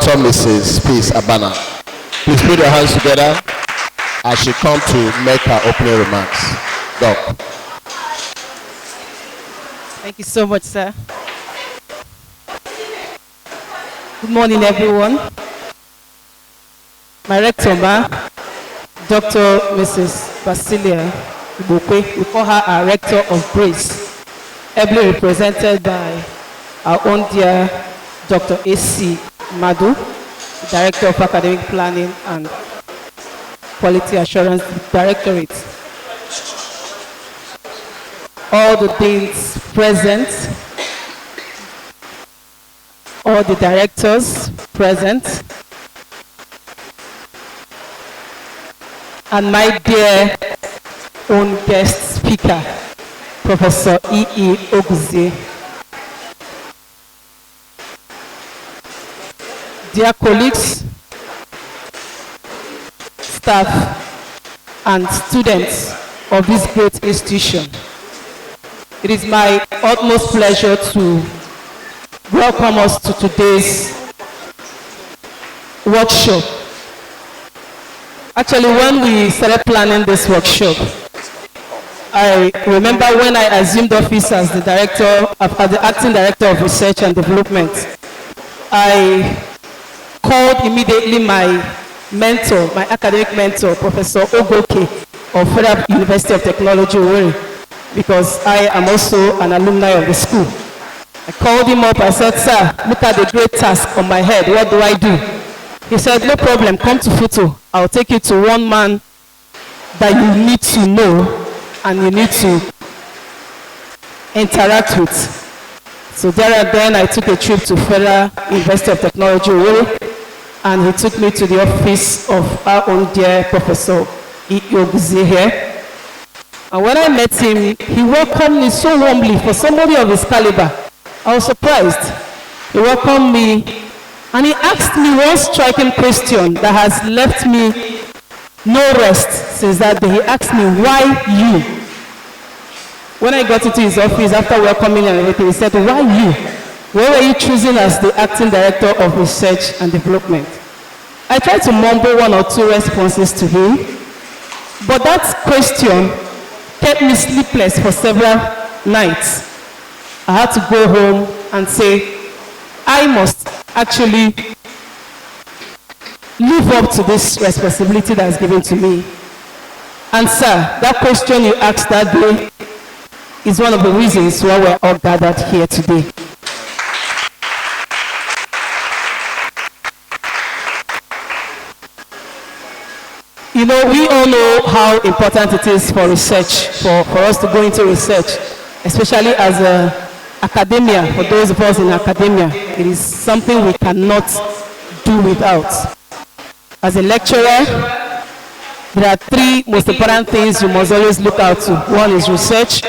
Dr. Mrs. Peace Abana. Please put your hands together as she comes to make her opening remarks. Doc. Thank you so much, sir. Good morning, everyone. My rector, Dr. Mrs. Basilia Igbokwe, we call her our Rector of Grace, ably represented by our own dear Dr. A.C. Madu, Director of Academic Planning and Quality Assurance Directorate. All the deans present, all the directors present, and my dear own guest speaker, Professor E.E. Oguzie. Dear colleagues, staff, and students of this great institution, it is my utmost pleasure to welcome us to today's workshop. Actually, when we started planning this workshop, I remember when I assumed office as the acting director of research and development, I called immediately my mentor, my academic mentor, Professor Oguzie of Federal University of Technology, Owerri, because I am also an alumni of the school. I called him up, I said, sir, look at the great task on my head, what do I do? He said, no problem, come to Futo. I'll take you to one man that you need to know and you need to interact with. So there and then I took a trip to Federal University of Technology, and he took me to the office of our own dear Professor Oguzie here. And when I met him, he welcomed me so warmly for somebody of his caliber. I was surprised. He welcomed me and he asked me one striking question that has left me no rest since that day. He asked me, why you? When I got into his office after welcoming and everything, he said, why you? Where were you choosing as the acting director of research and development? I tried to mumble one or two responses to him, but that question kept me sleepless for several nights. I had to go home and say, I must actually live up to this responsibility that is given to me. And sir, that question you asked that day is one of the reasons why we're all gathered here today. You know, we all know how important it is for research, for us to go into research, especially as academia, for those of us in academia. It is something we cannot do without. As a lecturer, there are three most important things you must always look out to. One is research,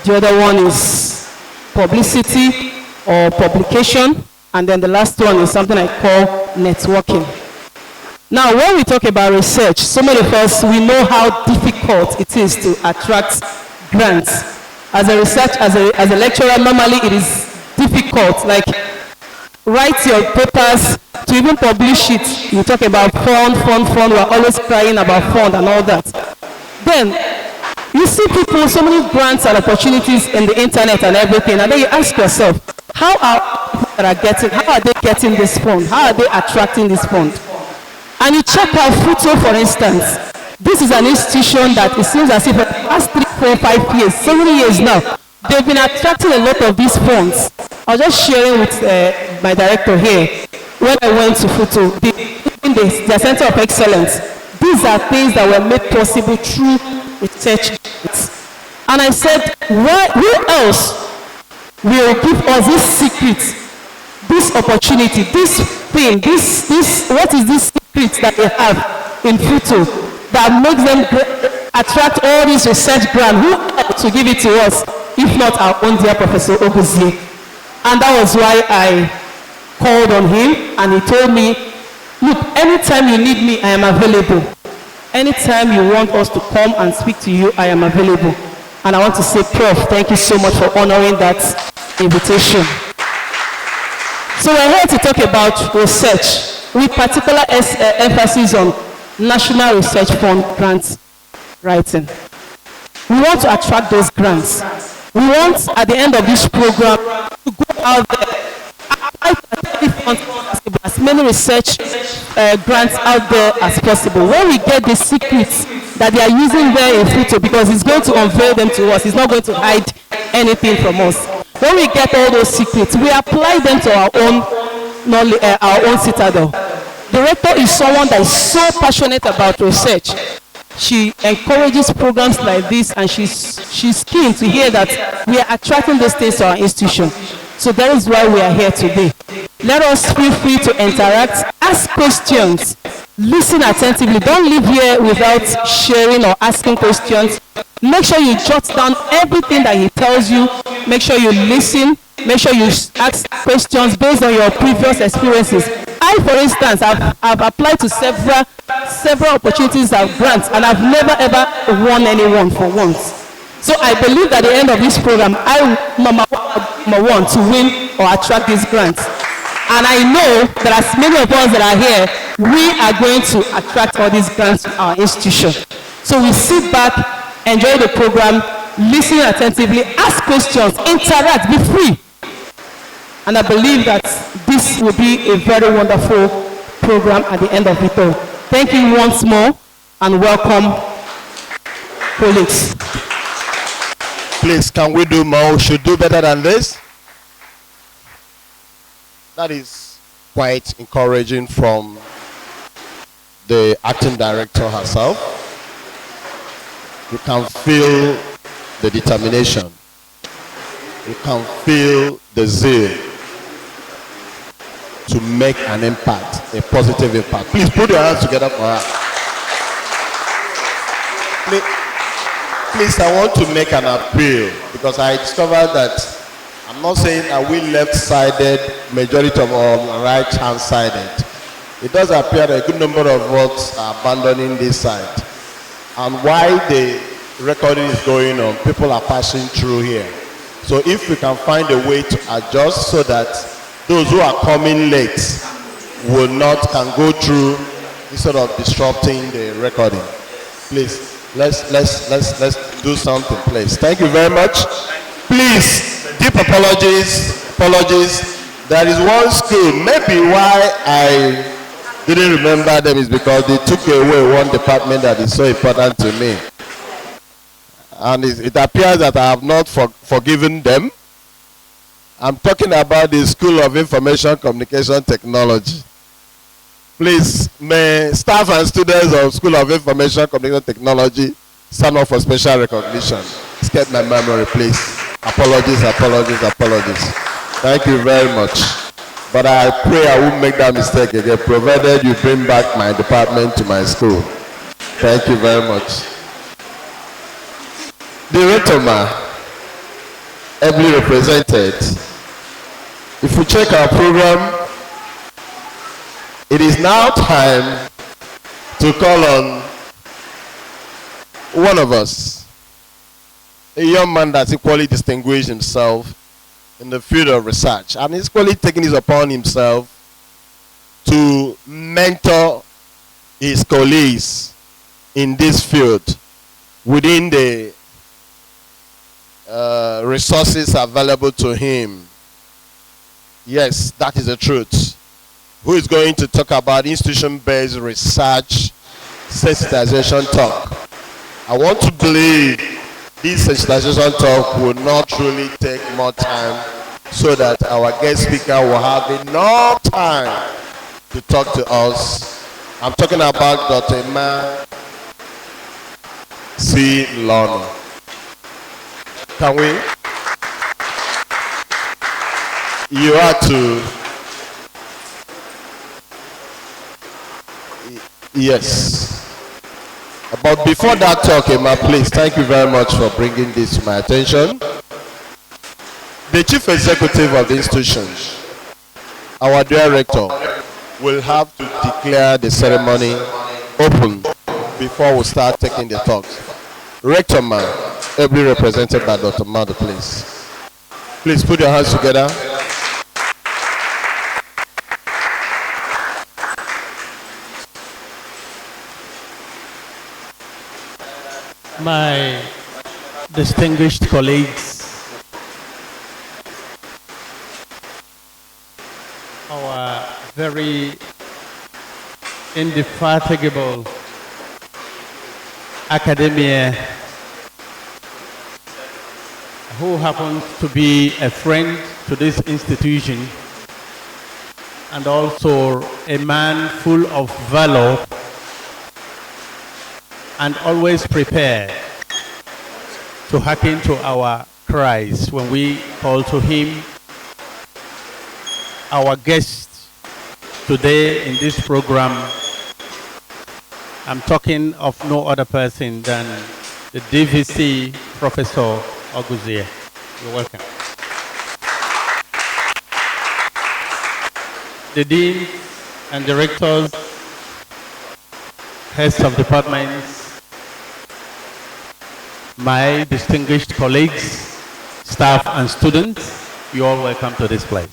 the other one is publicity or publication, and then the last one is something I call networking. Now, when we talk about research, so many of us, we know how difficult it is to attract grants. As a lecturer, normally it is difficult, like write your papers, to even publish it, you talk about fund, we're always crying about fund and all that. Then, you see people, so many grants and opportunities in the internet and everything, and then you ask yourself, how are they getting this fund? How are they attracting this fund? And you check out Futo, for instance. This is an institution that it seems as if for the past 3, 4, 5 years, so many years now, they've been attracting a lot of these funds. I was just sharing with my director here, when I went to Futo, the Center of Excellence, these are things that were made possible through research. And I said, who else will give us this secret, this opportunity, this thing, what is this secret that they have in Futo that makes them attract all these research grants? Who else to give it to us, if not our own dear Professor Oguzie? And that was why I called on him, and he told me, look, anytime you need me, I am available. Anytime you want us to come and speak to you, I am available. And I want to say, Prof, thank you so much for honoring that invitation. So we're here to talk about research with particular emphasis on National Research Fund grant writing. We want to attract those grants. We want, at the end of this program, to go out there, apply for as many research grants out there as possible. When we get the secrets that they are using there in future, because it's going to unveil them to us, it's not going to hide anything from us. When we get all those secrets, we apply them to our own citadel. The rector is someone that is so passionate about research. She encourages programs like this, and she's keen to hear that we are attracting those things to our institution. So that is why we are here today. Let us feel free to interact, ask questions, listen attentively. Don't leave here without sharing or asking questions. Make sure you jot down everything that he tells you. Make sure you listen. Make sure you ask questions based on your previous experiences. I, for instance, I've applied to several opportunities of grants, and I've never ever won anyone for once. So I believe that at the end of this program, I will number one to win or attract these grants. And I know that as many of us that are here, we are going to attract all these grants to our institution. So we sit back, enjoy the program, listen attentively, ask questions, interact, be free. And I believe that this will be a very wonderful program at the end of it all. Thank you once more, and welcome, colleagues. Please, can we do more? We should do better than this. That is quite encouraging from the acting director herself. You can feel the determination. You can feel the zeal to make an impact, a positive impact. Please put your hands together for her. Please, I want to make an appeal, because I discovered that I'm not saying are we left-sided, majority of all right-hand-sided. It does appear that a good number of us are abandoning this side. And while the recording is going on, people are passing through here. So if we can find a way to adjust so that those who are coming late can go through instead of disrupting the recording. Please, let's do something, please. Thank you very much. Please, deep apologies. There is one school, maybe why I didn't remember them is because they took away one department that is so important to me. And it appears that I have not forgiven them. I'm talking about the School of Information Communication Technology. Please, may staff and students of School of Information Communication Technology stand up for special recognition. Skip my memory, please. Apologies. Thank you very much. But I pray I won't make that mistake again, provided you bring back my department to my school. Thank you very much. The Rector, ably represented. If we check our program, it is now time to call on one of us, a young man that's equally distinguished himself in the field of research, and he's equally taking it upon himself to mentor his colleagues in this field within the resources available to him. Yes, that is the truth. Who is going to talk about institution-based research sensitization talk? I want to believe this sensitization talk will not really take more time, so that our guest speaker will have enough time to talk to us. I'm talking about Dr. Emma C. Lono. Can we? You are to. Yes. But before that talk, Emma, please, thank you very much for bringing this to my attention. The Chief Executive of the institution, our Director, will have to declare the ceremony open before we start taking the talks. Rector, ably represented by Dr. Mado, please. Please put your hands together. My distinguished colleagues, our very indefatigable academia who happens to be a friend to this institution and also a man full of valor and always prepared to hearken to our cries when we call to him. Our guest today in this program, I'm talking of no other person than the DVC Professor Oguzie. You're welcome. The deans and directors, heads of departments, my distinguished colleagues, staff and students, you're all welcome to this place.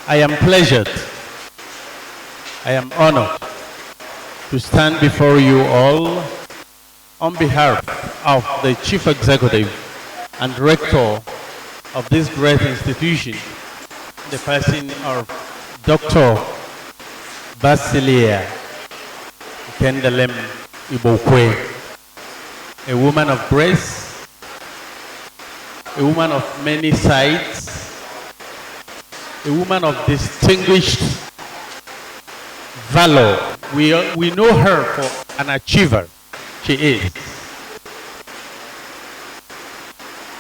I am pleasured, I am honored to stand before you all on behalf of the Chief Executive and Rector of this great institution, the person of Dr. Basilia Igbokwe, a woman of grace, a woman of many sides, a woman of distinguished valor. We know her for an achiever. She is.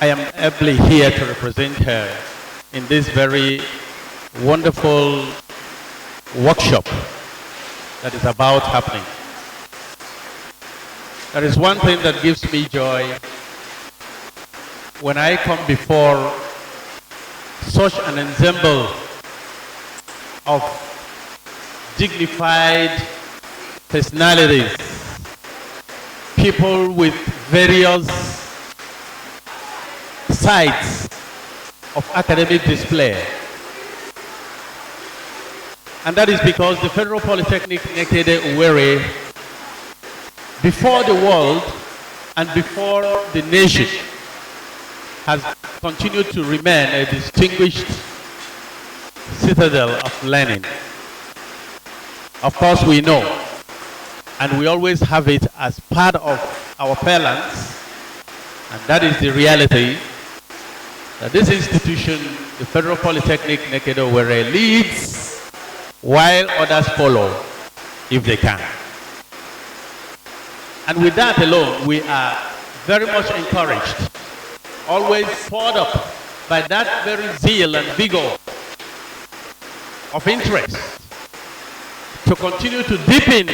I am ably here to represent her in this very wonderful workshop that is about happening. There is one thing that gives me joy when I come before such an ensemble of dignified personalities, people with various sides of academic display. And that is because the Federal Polytechnic Nekede Owerri, before the world and before the nation, has continued to remain a distinguished citadel of learning. Of course, we know, and we always have it as part of our parlance, and that is the reality, that this institution, the Federal Polytechnic Nekede Owerri, leads while others follow if they can. And with that alone, we are very much encouraged, always poured up by that very zeal and vigor of interest to continue to deepen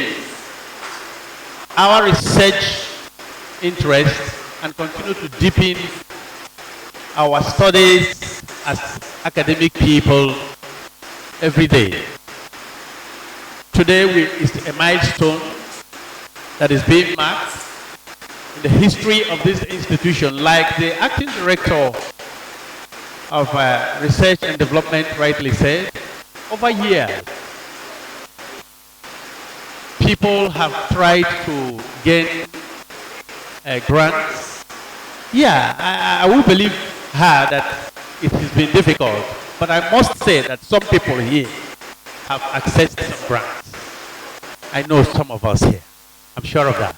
our research interest and continue to deepen our studies as academic people every day. Today is a milestone that is being marked in the history of this institution. Like the acting director of research and development rightly said, over years, people have tried to gain grants. Yeah, I will believe her that it has been difficult, but I must say that some people here have accessed some grants. I know some of us here. I'm sure of that.